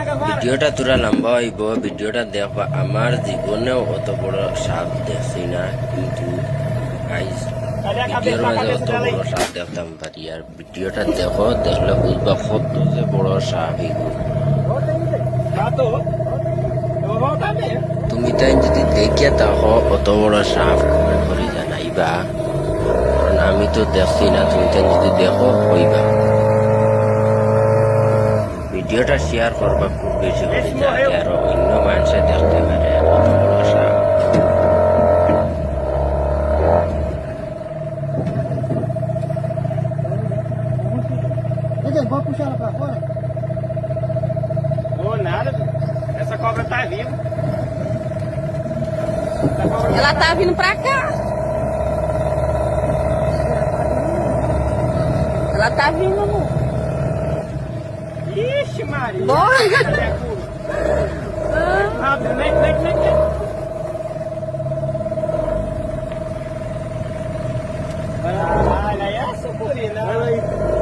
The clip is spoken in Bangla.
ভিডিওটা তোরা লম্বা হইব, ভিডিওটা দেখবা। আমার জীবনেও অত বড় সাপ দেখছি না, কিন্তু গাইস ভিডিওর মাঝে অত বড় সাপ দেখতাম পারি। আর ভিডিওটা দেখো, দেখলে বুঝবা কত যে বড় সাপ এগুলো। তুমি তাই যদি দেখিয়া থাকো অত বড় সাপ, কমেন্ট করে জানাইবা, কারণ আমি তো দেখছি না। তুমি তাই যদি দেখো কইবা। ভিডিওটা শেয়ার করবা খুব বেশি করে, যাতে আরো অন্য মানুষে দেখতে পারে অত বড় সাপ। Ou nada, essa cobra tá viva. Ela tá vindo pra cá. Ela tá vindo, amor. Ixi, Maria. Bora. Rápido, vem. Olha essa, Purina. Olha aí.